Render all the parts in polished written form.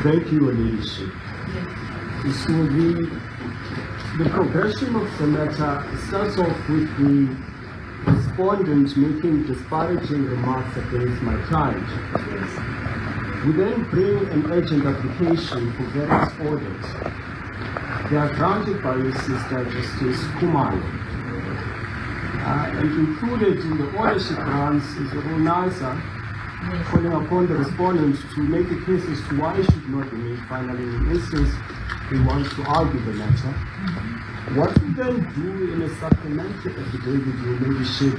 Thank you, Your Leadership. So the progression of the matter starts off with the respondent making disparaging remarks against my client. We then bring an urgent application for various orders. They are granted by your sister, Justice Kumalo. And included in the order she grants is a organizer calling upon the respondent to make a case as to why it should not be made final in an instance he wants to argue the matter. What we then do in a supplementary affidavit, Your Ladyship,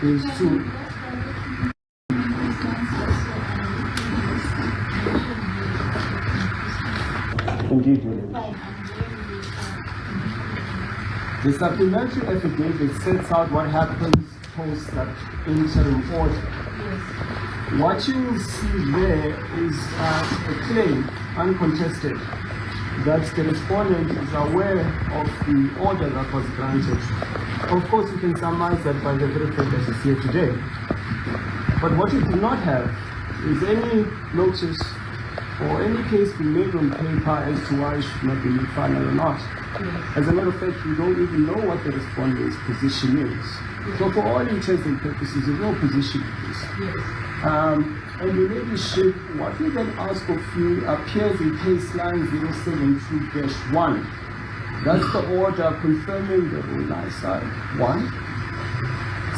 is to indeed, Your Ladyship. The supplementary affidavit sets out what happens post that interim order. What you will see there is a claim, uncontested, that the respondent is aware of the order that was granted. Of course, you can surmise that by the very fact that is here today. But what you do not have is any notice or any case being made on paper as to why it should not be made final or not. As a matter of fact, you don't even know what the respondent's position is. So for all intents and purposes, there's no position in this. And Your Ladyship, what we then ask of you appears in case line 072-1. That's the order confirming the rule I side. 1.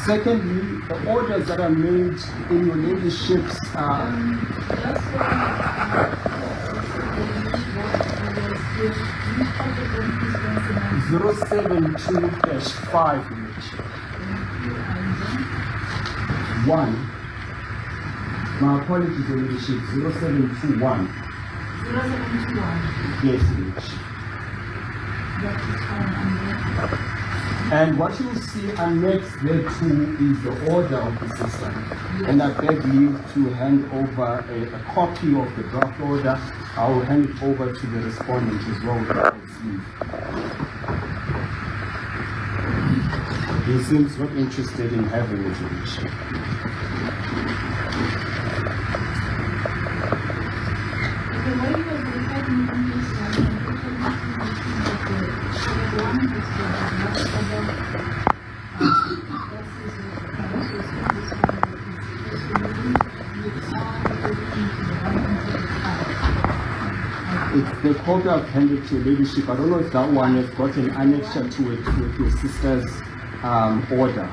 Secondly, the orders that are made in Your Ladyship's 072-5. 1. My apologies, Your Ladyship. 0721. 0721. Yes, Your Ladyship. And what you will see annexed there too is the order of the system. And I beg leave to hand over a copy of the draft order. I will hand it over to the respondent as well. He seems not interested in having a jurisdiction. It's the copy I've handed to Your Ladyship. I don't know if that one has got an annexure to it with your sister's order.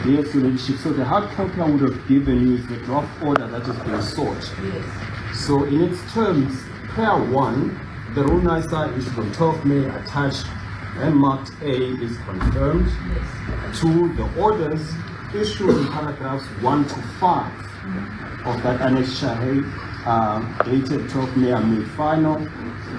Yes, Your Ladyship. So the hard copy I would have given you is the draft order that has been sought. Yes. So in its terms, pair 1, the rule NISA is from 12 May attached and marked A is confirmed. Yes. 2, the orders issued in paragraphs 1 to 5 of that annexure dated 12 May are made final.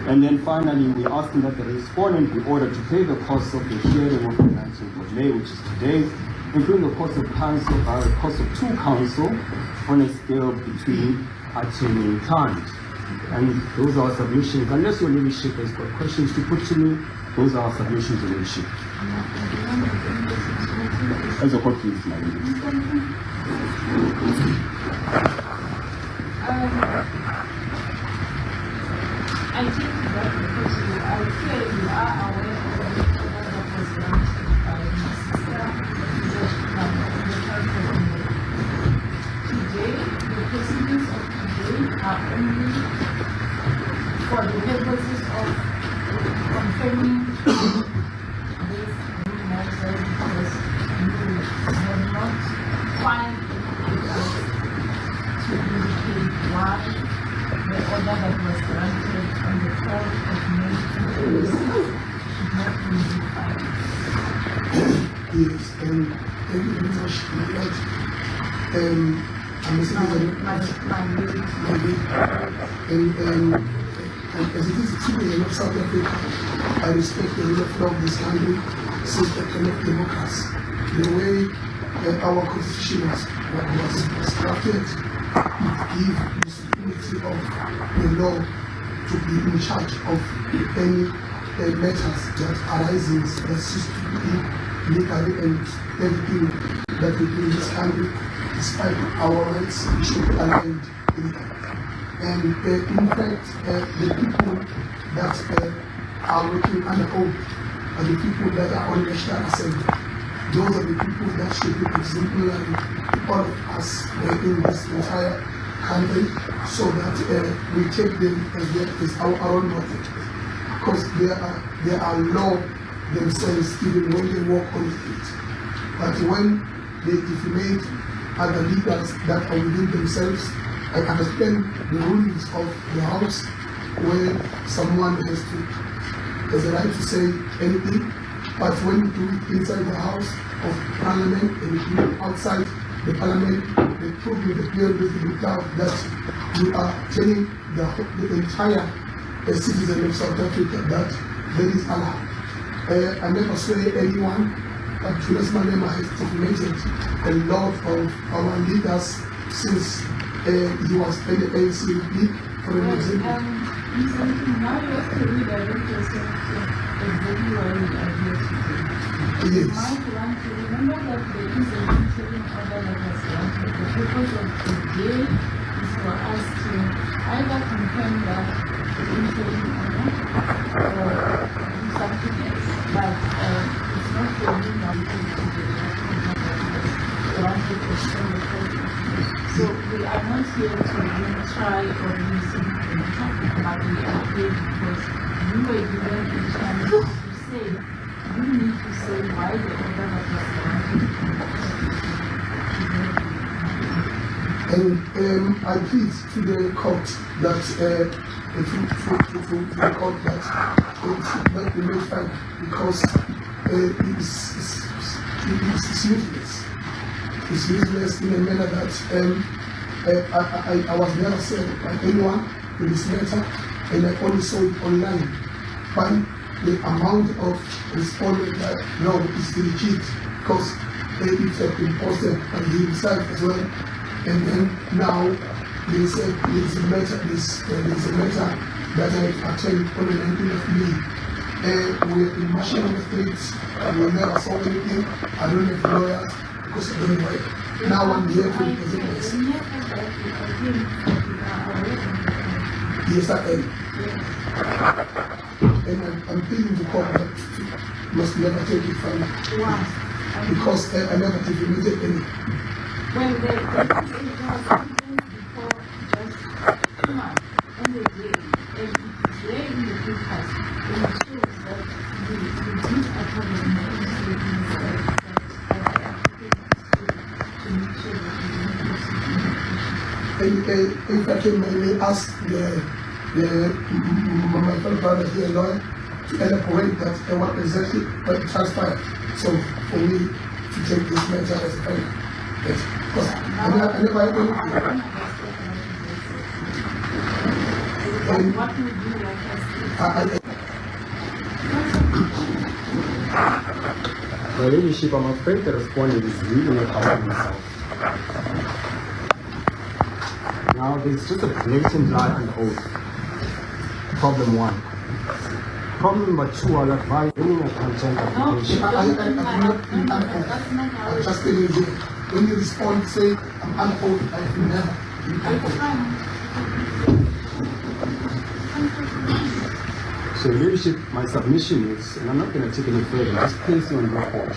And then finally, we ask that the respondent be ordered to pay the cost of the hearing of the 19th of May, which is today, including the cost of counsel, the cost of 2 counsel on a scale between attaining times. And those are our submissions. Unless Your Ladyship has got questions to put to me, those are our submissions, Your Ladyship. As a copy, please, my lady. I think that because you are here, you are aware of the order that was granted by my sister. Today, the proceedings of today are only for the purposes of confirming this new measure because you have not found evidence to indicate why the order that was granted on the 12th of May 2006 should not be defined. Yes, and thank you very much, my lord. I'm a citizen, and as it is a citizen of South Africa, I respect the rule of law of this country since the time of democracy. The way our constitution was drafted, it gives the supremacy of the law to be in charge of any matters that arises that seems to be legally and everything that we do in this country, despite our rights, we should be aligned legally. And in fact, the people that are working under oath are the people that are on National Assembly. Those are the people that should be exemplary to all of us in this entire country, so that we take them as our own model. Because they are law themselves even when they walk on the street. But when they defamate other leaders that are within themselves, I understand the rulings of the House where someone has the right to say anything, but when you do it inside the House of Parliament and you do it outside the Parliament, they prove with the clear without that you are telling the entire citizen of South Africa that there is Allah. I never say anyone, but Julius Malema has documented a lot of our leaders since he was in the ANC league, for an example. Now you have to redirect yourself to exactly where we are here today. Yes. You might want to remember that there is an interim order that was granted. The purpose of today is for us to either confirm that the interim order or do something else. But it's not for me now to the granted for the purpose. So we are not here to try or listen to the topic, but we are here because you were given a chance to say, you need to say why the order that was granted. And I plead to the court that the court that it should not be made final because it's useless. It's useless in a manner that I was never said by anyone in this matter, and I only saw it online. But the amount of respondents that no, it's legit because it had been posted by himself as well. And then now they said there's a matter that I attended on the 19th of May. We're in marching on the streets, we never saw anything. I don't have lawyers because I don't work. Now I'm here to represent myself. Yes, I am. And I'm pleading to court that must never take it from me. Why? Because I never defamated any. When the evidence before just come out on the day, and it is there in the papers, and it shows that the did according to the statements that to make sure that we don't proceed. If I can maybe ask my fellow brother here, lawyer, to elaborate that what exactly transpired. So for me to take this matter as a final. Yes. Because I never had anything. What would you like us to My leadership, I'm afraid the respondent is really not helping himself. Now, there's just a blatant lie on the oath. Problem one. Problem number two, I'll advise bringing a content application. I'm just telling you, when you respond, say, I'm unoath, I will never. So leadership, my submission is, and I'm not going to take any further, just place you on record.